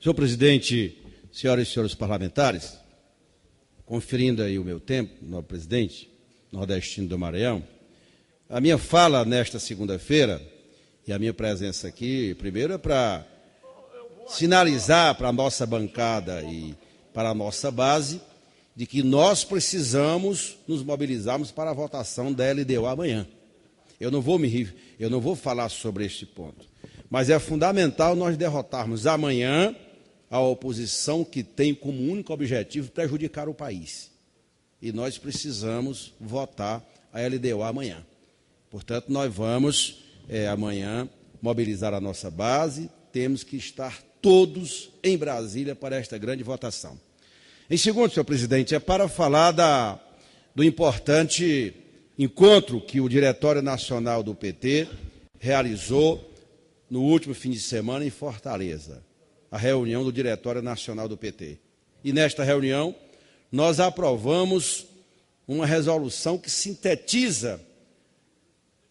Senhor presidente, senhoras e senhores parlamentares, conferindo aí o meu tempo, novo presidente, nordestino do Maranhão, a minha fala nesta segunda-feira e a minha presença aqui, primeiro é para sinalizar para a nossa bancada e para a nossa base de que nós precisamos nos mobilizarmos para a votação da LDO amanhã. Eu não vou falar sobre este ponto, mas é fundamental nós derrotarmos amanhã a oposição que tem como único objetivo prejudicar o país. E nós precisamos votar a LDO amanhã. Portanto, nós vamos amanhã mobilizar a nossa base, temos que estar todos em Brasília para esta grande votação. Em segundo, senhor presidente, é para falar do importante encontro que o Diretório Nacional do PT realizou no último fim de semana em Fortaleza, a reunião do Diretório Nacional do PT. E nesta reunião, nós aprovamos uma resolução que sintetiza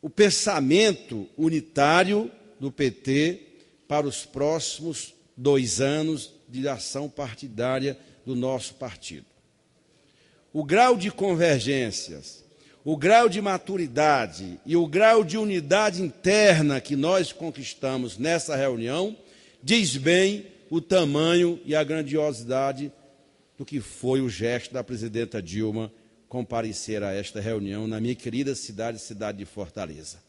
o pensamento unitário do PT para os próximos 2 anos de ação partidária do nosso partido. O grau de convergências, o grau de maturidade e o grau de unidade interna que nós conquistamos nessa reunião diz bem o tamanho e a grandiosidade do que foi o gesto da presidenta Dilma comparecer a esta reunião na minha querida cidade de Fortaleza.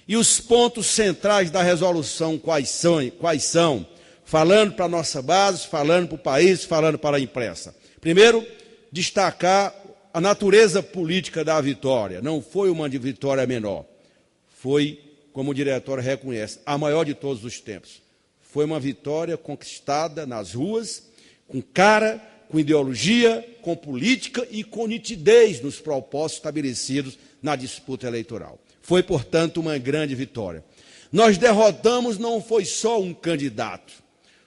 E os pontos centrais da resolução quais são? Falando para a nossa base, falando para o país, falando para a imprensa. Primeiro, destacar a natureza política da vitória. Não foi uma vitória menor. Foi, como o diretório reconhece, a maior de todos os tempos. Foi uma vitória conquistada nas ruas, com cara, com ideologia, com política e com nitidez nos propósitos estabelecidos na disputa eleitoral. Foi, portanto, uma grande vitória. Nós derrotamos não foi só um candidato,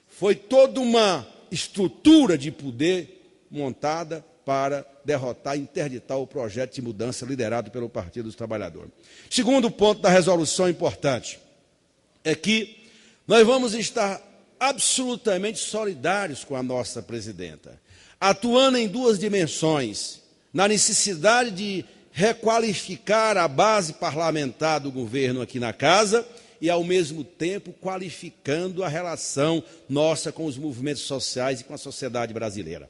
foi toda uma estrutura de poder montada para derrotar e interditar o projeto de mudança liderado pelo Partido dos Trabalhadores. Segundo ponto da resolução importante é que nós vamos estar absolutamente solidários com a nossa presidenta, atuando em 2 dimensões, na necessidade de requalificar a base parlamentar do governo aqui na casa e, ao mesmo tempo, qualificando a relação nossa com os movimentos sociais e com a sociedade brasileira.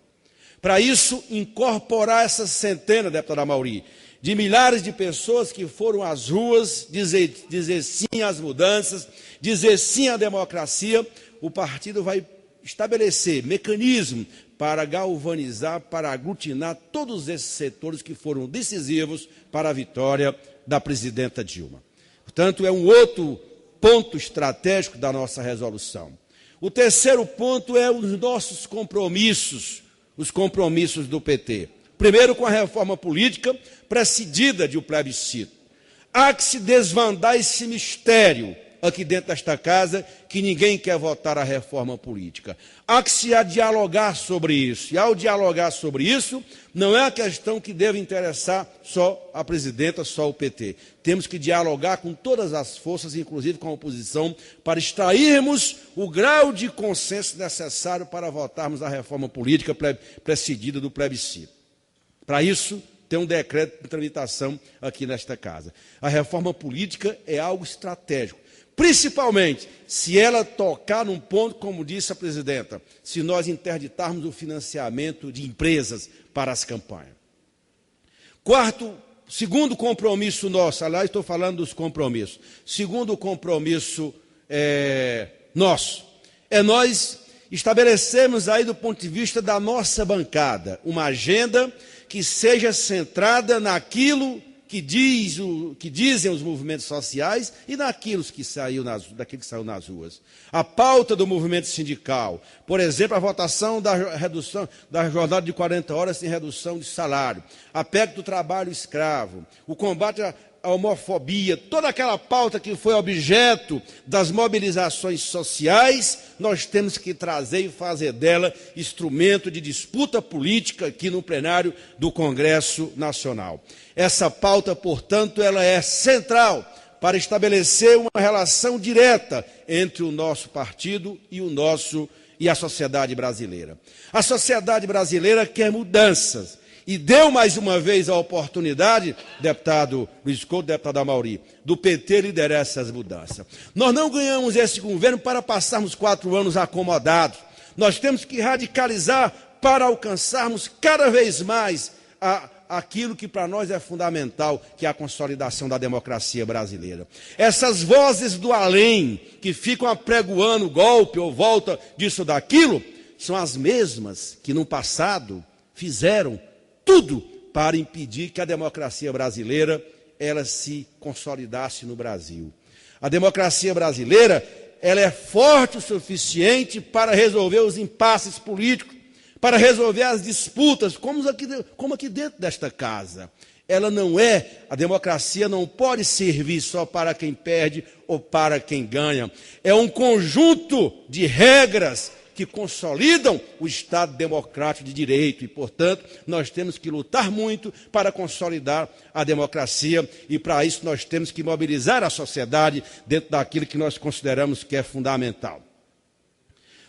Para isso, incorporar essa centena, deputada Amauri, de milhares de pessoas que foram às ruas dizer sim às mudanças, dizer sim à democracia, o partido vai estabelecer mecanismos para galvanizar, para aglutinar todos esses setores que foram decisivos para a vitória da presidenta Dilma. Portanto, é um outro ponto estratégico da nossa resolução. O terceiro ponto é os nossos compromissos, os compromissos do PT. Primeiro, com a reforma política precedida de um plebiscito. Há que se desvendar esse mistério aqui dentro desta casa, que ninguém quer votar a reforma política. Há que se dialogar sobre isso. E ao dialogar sobre isso, não é a questão que deve interessar só a presidenta, só o PT. Temos que dialogar com todas as forças, inclusive com a oposição, para extrairmos o grau de consenso necessário para votarmos a reforma política precedida do plebiscito. Para isso, tem um decreto de tramitação aqui nesta casa. A reforma política é algo estratégico, principalmente se ela tocar num ponto, como disse a presidenta, se nós interditarmos o financiamento de empresas para as campanhas. Segundo compromisso nosso, aliás, estou falando dos compromissos, segundo compromisso nosso, é nós estabelecemos aí do ponto de vista da nossa bancada uma agenda que seja centrada naquilo que dizem os movimentos sociais e daquilo que saiu nas ruas. A pauta do movimento sindical, por exemplo, a votação da redução da jornada de 40 horas sem redução de salário, a PEC do trabalho escravo, o combate à homofobia, toda aquela pauta que foi objeto das mobilizações sociais, nós temos que trazer e fazer dela instrumento de disputa política aqui no plenário do Congresso Nacional. Essa pauta, portanto, ela é central para estabelecer uma relação direta entre o nosso partido e o nosso e a sociedade brasileira. A sociedade brasileira quer mudanças e deu mais uma vez a oportunidade, deputado Luiz Couto, deputado Amauri, do PT liderar essas mudanças. Nós não ganhamos esse governo para passarmos 4 anos acomodados. Nós temos que radicalizar para alcançarmos cada vez mais aquilo que para nós é fundamental, que é a consolidação da democracia brasileira. Essas vozes do além, que ficam apregoando golpe ou volta disso ou daquilo, são as mesmas que no passado fizeram tudo para impedir que a democracia brasileira ela se consolidasse no Brasil. A democracia brasileira ela é forte o suficiente para resolver os impasses políticos, para resolver as disputas, como aqui dentro desta casa. Ela não é, a democracia não pode servir só para quem perde ou para quem ganha. É um conjunto de regras que consolidam o Estado democrático de direito e, portanto, nós temos que lutar muito para consolidar a democracia e, para isso, nós temos que mobilizar a sociedade dentro daquilo que nós consideramos que é fundamental.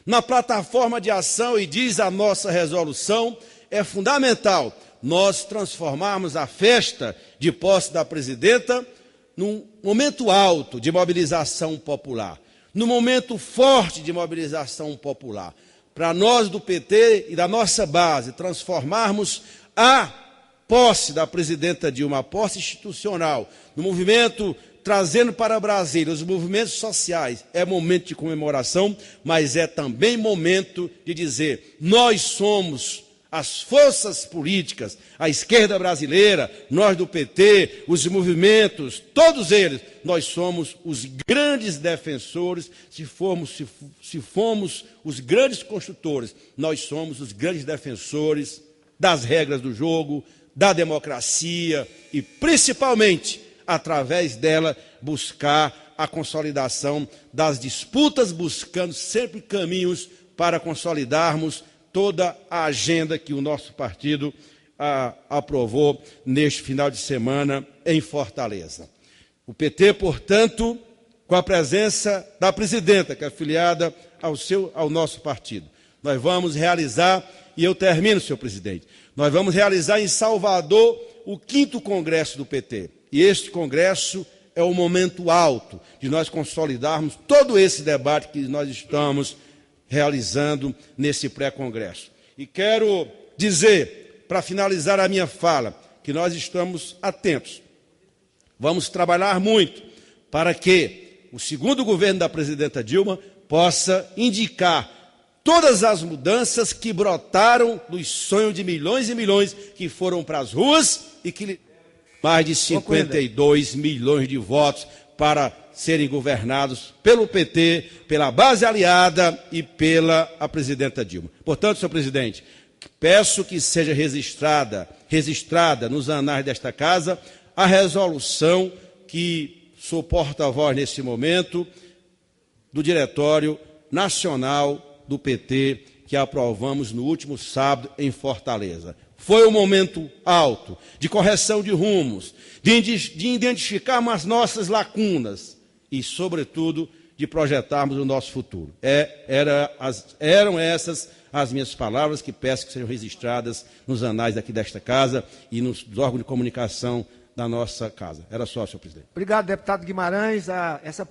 Na plataforma de ação, e diz a nossa resolução, é fundamental nós transformarmos a festa de posse da presidenta num momento alto de mobilização popular, num momento forte de mobilização popular. Para nós do PT e da nossa base, transformarmos a posse da presidenta Dilma, a posse institucional, no movimento trazendo para Brasília os movimentos sociais, é momento de comemoração, mas é também momento de dizer, nós somos as forças políticas, a esquerda brasileira, nós do PT, os movimentos, todos eles, nós somos os grandes defensores, se fomos os grandes construtores, nós somos os grandes defensores das regras do jogo, da democracia e, principalmente, através dela, buscar a consolidação das disputas, buscando sempre caminhos para consolidarmos toda a agenda que o nosso partido aprovou neste final de semana em Fortaleza. O PT, portanto, com a presença da presidenta, que é afiliada ao nosso partido, nós vamos realizar, e eu termino, senhor presidente, nós vamos realizar em Salvador o 5º Congresso do PT. E este congresso é o momento alto de nós consolidarmos todo esse debate que nós estamos realizando nesse pré-congresso. E quero dizer, para finalizar a minha fala, que nós estamos atentos. Vamos trabalhar muito para que o segundo governo da presidenta Dilma possa indicar todas as mudanças que brotaram dos sonhos de milhões e milhões que foram para as ruas e que mais de 52 milhões de votos para serem governados pelo PT, pela base aliada e pela presidenta Dilma. Portanto, senhor presidente, peço que seja registrada nos anais desta casa a resolução que sou porta-voz nesse momento do Diretório Nacional do PT que aprovamos no último sábado em Fortaleza. Foi um momento alto de correção de rumos, de identificarmos as nossas lacunas e, sobretudo, de projetarmos o nosso futuro. Eram essas as minhas palavras que peço que sejam registradas nos anais aqui desta casa e nos órgãos de comunicação da nossa casa. Era só, senhor presidente. Obrigado, deputado Guimarães. Essa